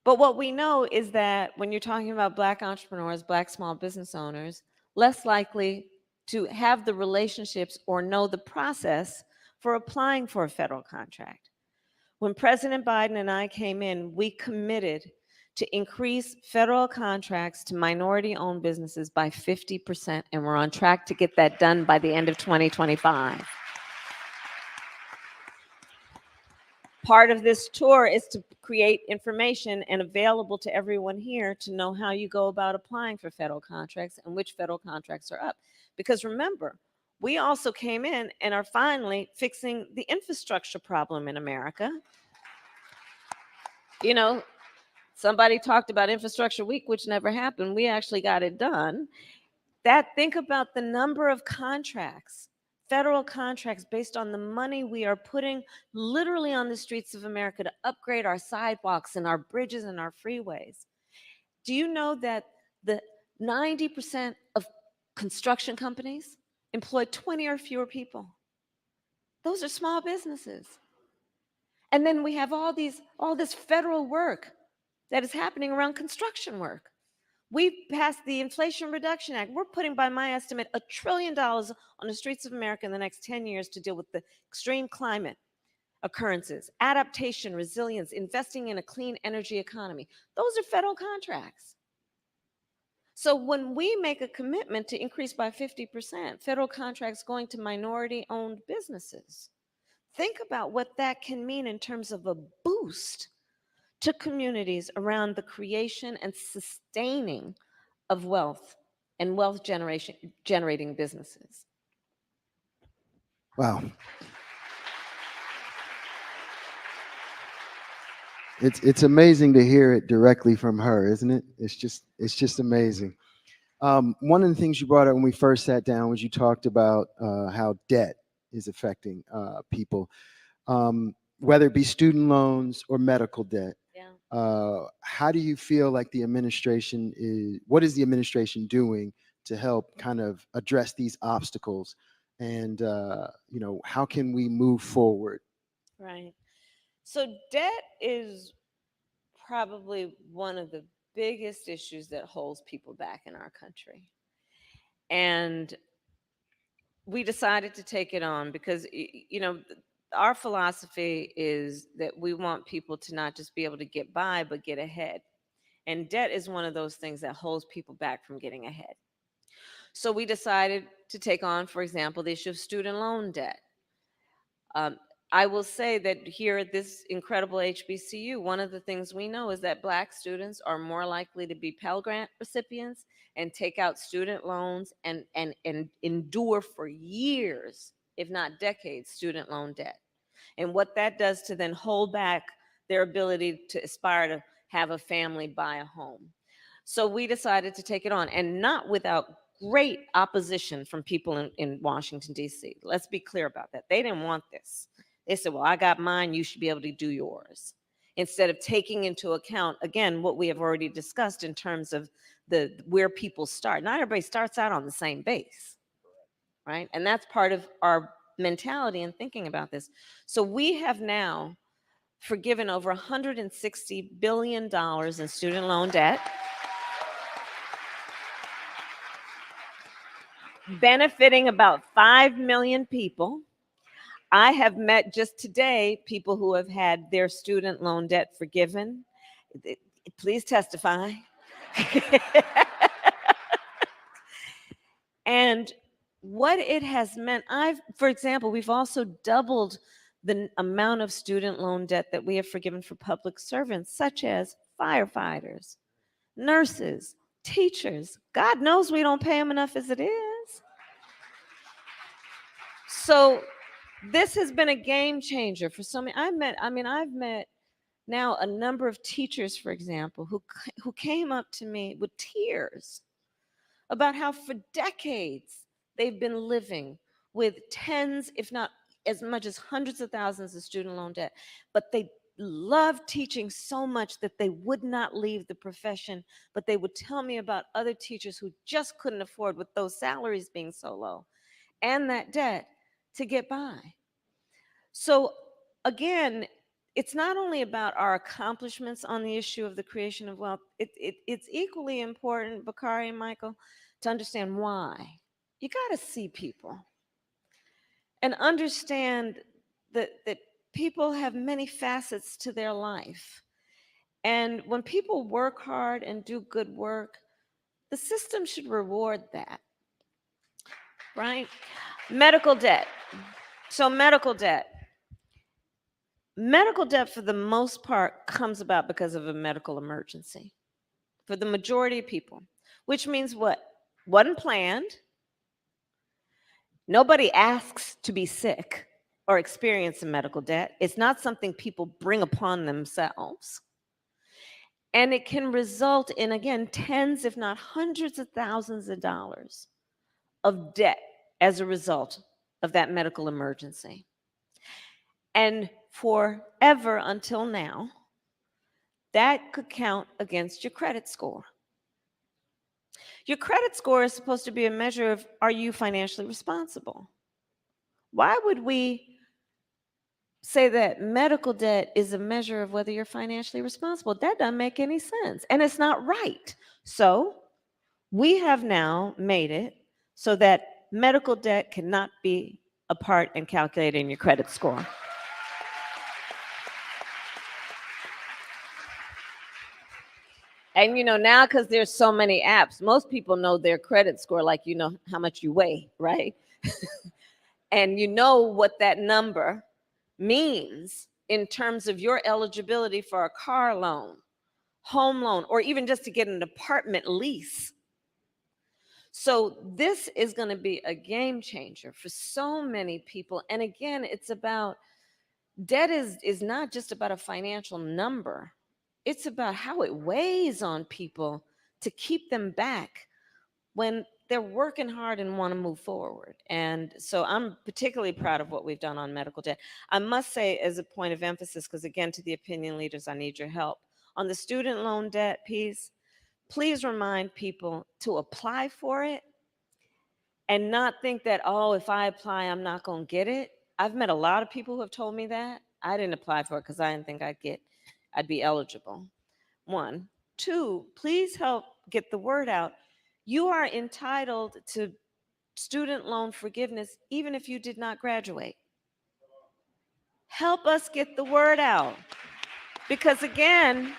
But what we know is that when you're talking about Black entrepreneurs, Black small business owners, less likely to have the relationships or know the process for applying for a federal contract. When President Biden and I came in, we committed to increase federal contracts to minority-owned businesses by 50%, and we're on track to get that done by the end of 2025. Part of this tour is to create information and available to everyone here to know how you go about applying for federal contracts and which federal contracts are up. Because remember, we also came in and are finally fixing the infrastructure problem in America. Somebody talked about Infrastructure Week, which never happened. We actually got it done. Think about the number of contracts, federal contracts, based on the money we are putting literally on the streets of America to upgrade our sidewalks and our bridges and our freeways. Do you know that the 90% of construction companies employ 20 or fewer people? Those are small businesses. And then we have all this federal work that is happening around construction work. We passed the Inflation Reduction Act. We're putting, by my estimate, $1 trillion on the streets of America in the next 10 years to deal with the extreme climate occurrences, adaptation, resilience, investing in a clean energy economy. Those are federal contracts. So when we make a commitment to increase by 50% federal contracts going to minority-owned businesses, think about what that can mean in terms of a boost to communities around the creation and sustaining of wealth and wealth generating businesses. Wow. It's amazing to hear it directly from her, isn't it? It's just amazing. One of the things you brought up when we first sat down was you talked about how debt is affecting people, whether it be student loans or medical debt. Yeah. How do you feel like what is the administration doing to help kind of address these obstacles? And, how can we move forward? Right. So debt is probably one of the biggest issues that holds people back in our country. And we decided to take it on because, our philosophy is that we want people to not just be able to get by, but get ahead. And debt is one of those things that holds people back from getting ahead. So we decided to take on, for example, the issue of student loan debt. I will say that here at this incredible HBCU, one of the things we know is that Black students are more likely to be Pell Grant recipients and take out student loans and endure for years, if not decades, student loan debt. And what that does to then hold back their ability to aspire to have a family, buy a home. So we decided to take it on, and not without great opposition from people in Washington, D.C. Let's be clear about that. They didn't want this. They said, well, I got mine, you should be able to do yours. Instead of taking into account, again, what we have already discussed in terms of where people start. Not everybody starts out on the same base, right? And that's part of our mentality in thinking about this. So we have now forgiven over $160 billion in student loan debt, benefiting about 5 million people. I have met just today people who have had their student loan debt forgiven. Please testify. And what it has meant, for example, we've also doubled the amount of student loan debt that we have forgiven for public servants, such as firefighters, nurses, teachers. God knows we don't pay them enough as it is. So this has been a game changer for so many. I've met now a number of teachers, for example, who came up to me with tears about how for decades they've been living with tens, if not as much as hundreds of thousands of student loan debt, but they loved teaching so much that they would not leave the profession, but they would tell me about other teachers who just couldn't afford, with those salaries being so low and that debt, to get by. So again, it's not only about our accomplishments on the issue of the creation of wealth. It's equally important, Bakari and Michael, to understand why. You got to see people and understand that people have many facets to their life. And when people work hard and do good work, the system should reward that, right? Medical debt. So medical debt. Medical debt, for the most part, comes about because of a medical emergency for the majority of people, which means what? Wasn't planned. Nobody asks to be sick or experience a medical debt. It's not something people bring upon themselves. And it can result in, again, tens, if not hundreds of thousands of dollars of debt as a result of that medical emergency. And forever until now, that could count against your credit score. Your credit score is supposed to be a measure of, are you financially responsible? Why would we say that medical debt is a measure of whether you're financially responsible? That doesn't make any sense, and it's not right. So we have now made it so that medical debt cannot be a part in calculating your credit score. And now, because there's so many apps, most people know their credit score, like how much you weigh, right? And you know what that number means in terms of your eligibility for a car loan, home loan, or even just to get an apartment lease. So this is going to be a game changer for so many people. And again, it's about, debt is not just about a financial number. It's about how it weighs on people to keep them back when they're working hard and want to move forward. And so I'm particularly proud of what we've done on medical debt. I must say, as a point of emphasis, because again, to the opinion leaders, I need your help. On the student loan debt piece, please remind people to apply for it and not think that, oh, if I apply, I'm not going to get it. I've met a lot of people who have told me that. I didn't apply for it because I didn't think I'd be eligible. 1. 2, please help get the word out. You are entitled to student loan forgiveness even if you did not graduate. Help us get the word out. Because again,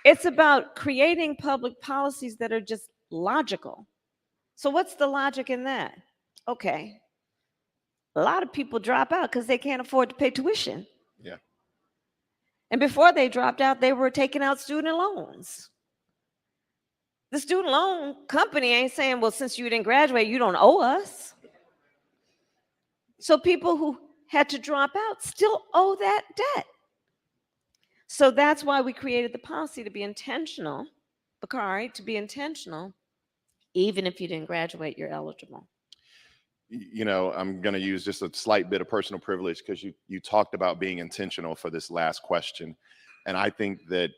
it's about creating public policies that are just logical. So what's the logic in that? Okay, a lot of people drop out because they can't afford to pay tuition. Yeah. And before they dropped out, they were taking out student loans. The student loan company ain't saying, well, since you didn't graduate, you don't owe us. So people who had to drop out still owe that debt. So that's why we created the policy, to be intentional, Bakari, to be intentional. Even if you didn't graduate, you're eligible. I'm going to use just a slight bit of personal privilege because you talked about being intentional for this last question. And I think that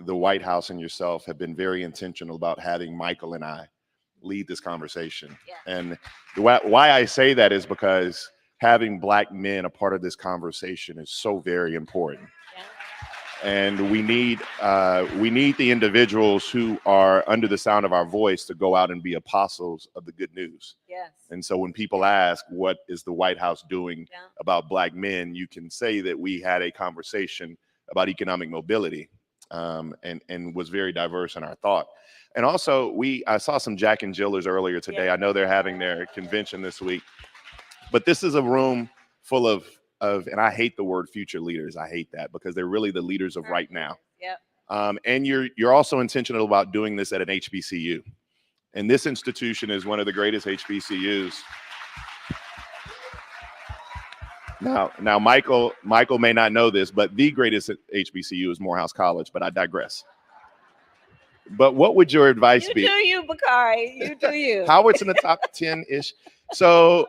the White House and yourself have been very intentional about having Michael and I lead this conversation. Yeah. And why I say that is because having Black men a part of this conversation is so very important. Yeah. And we need the individuals who are under the sound of our voice to go out and be apostles of the good news. Yes. And so when people ask, what is the White House doing about Black men, you can say that we had a conversation about economic mobility, and was very diverse in our thought. And also, I saw some Jack and Jillers earlier today. Yeah. I know they're having their convention this week, but this is a room full of, and I hate the word future leaders. I hate that because they're really the leaders of right now. Yep. And you're also intentional about doing this at an HBCU. And this institution is one of the greatest HBCUs. Now, Michael may not know this, but the greatest HBCU is Morehouse College, but I digress. But what would your advice be? You do you, Bakari. You do you. Howard's in the top 10-ish. So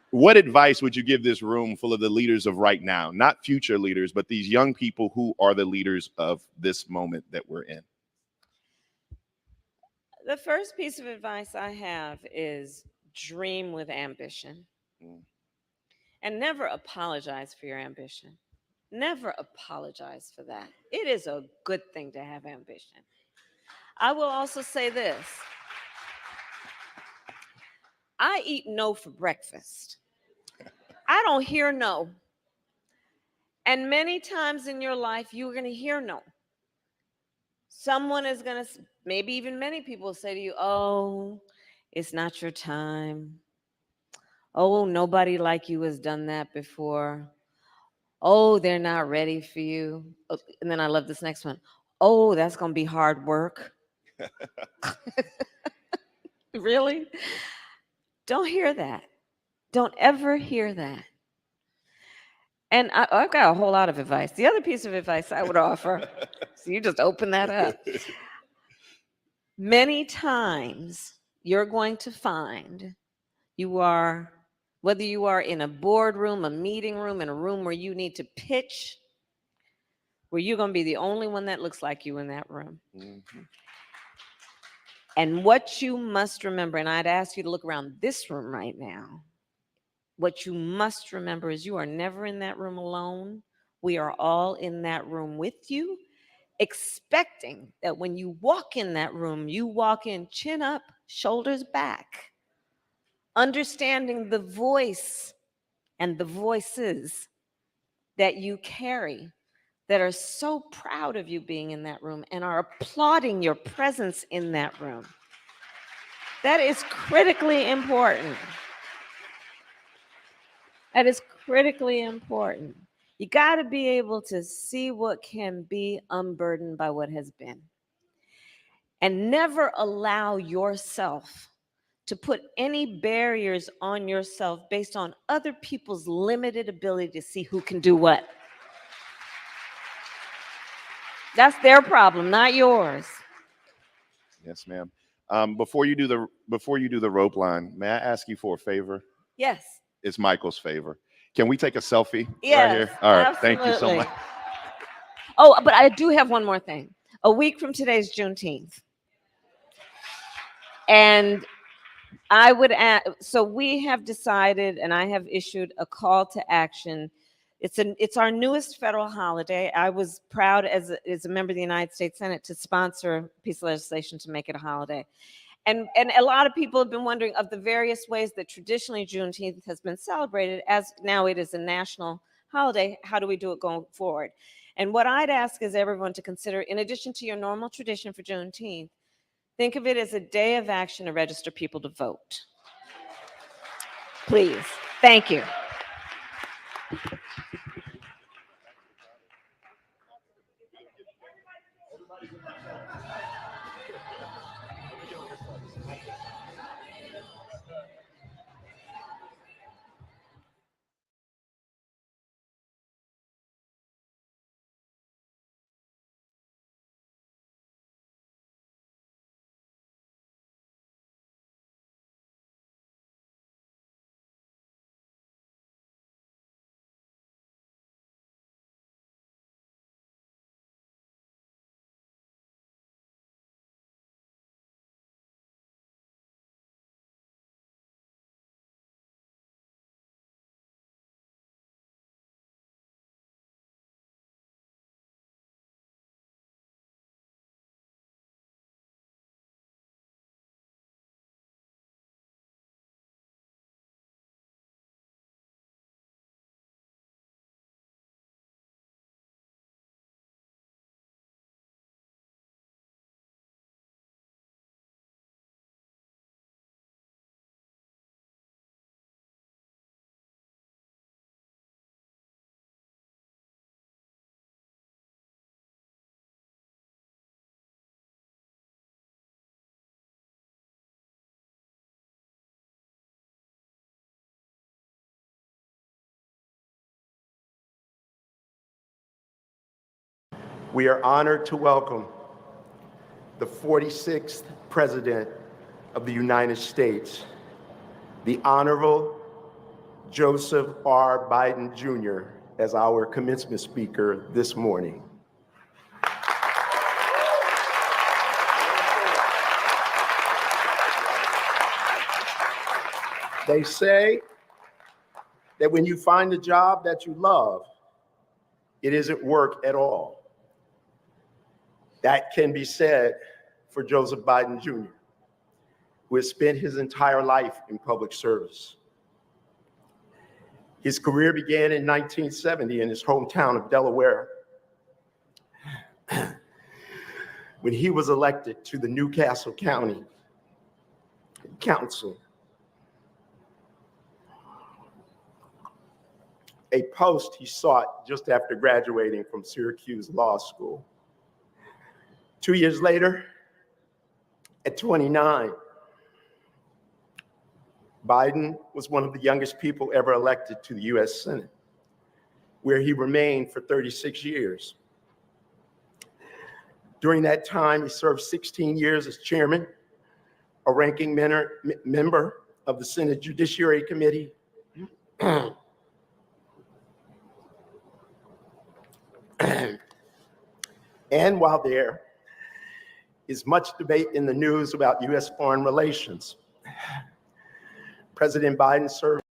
what advice would you give this room full of the leaders of right now? Not future leaders, but these young people who are the leaders of this moment that we're in. The first piece of advice I have is dream with ambition. And never apologize for your ambition. Never apologize for that. It is a good thing to have ambition. I will also say this. I eat no for breakfast. I don't hear no. And many times in your life, you're going to hear no. Someone is going to, maybe even many people say to you, oh, it's not your time. Oh, nobody like you has done that before. Oh, they're not ready for you. Oh, and then I love this next one. Oh, that's going to be hard work. Really? Don't hear that. Don't ever hear that. And I've got a whole lot of advice. The other piece of advice I would offer, so you just open that up. Many times you're going to find whether you are in a boardroom, a meeting room, in a room where you need to pitch, where you're going to be the only one that looks like you in that room. Mm-hmm. And what you must remember, and I'd ask you to look around this room right now, what you must remember is you are never in that room alone. We are all in that room with you, expecting that when you walk in that room, you walk in chin up, shoulders back, understanding the voice and the voices that you carry that are so proud of you being in that room and are applauding your presence in that room. That is critically important. That is critically important. You got to be able to see what can be unburdened by what has been. And never allow yourself to put any barriers on yourself based on other people's limited ability to see who can do what. That's their problem, not yours. Yes, ma'am. Before you do the rope line, may I ask you for a favor? Yes. It's Michael's favor. Can we take a selfie Yes, right here? All right. absolutely. Thank you so much. Oh, but I do have one more thing. A week from today is Juneteenth. And I would add, so we have decided, and I have issued a call to action. It's our newest federal holiday. I was proud as a member of the United States Senate to sponsor a piece of legislation to make it a holiday. And a lot of people have been wondering of the various ways that traditionally Juneteenth has been celebrated, as now it is a national holiday, how do we do it going forward? And what I'd ask is everyone to consider, in addition to your normal tradition for Juneteenth, think of it as a day of action to register people to vote. Please. Thank you. We are honored to welcome the 46th President of the United States, the Honorable Joseph R. Biden Jr., as our commencement speaker this morning. They say that when you find a job that you love, it isn't work at all. That can be said for Joseph Biden Jr., who has spent his entire life in public service. His career began in 1970 in his hometown of Delaware, when he was elected to the Newcastle County Council, a post he sought just after graduating from Syracuse Law School. 2 years later, at 29, Biden was one of the youngest people ever elected to the US Senate, where he remained for 36 years. During that time, he served 16 years as chairman, a ranking member of the Senate Judiciary Committee, and while there is much debate in the news about US foreign relations, President Biden served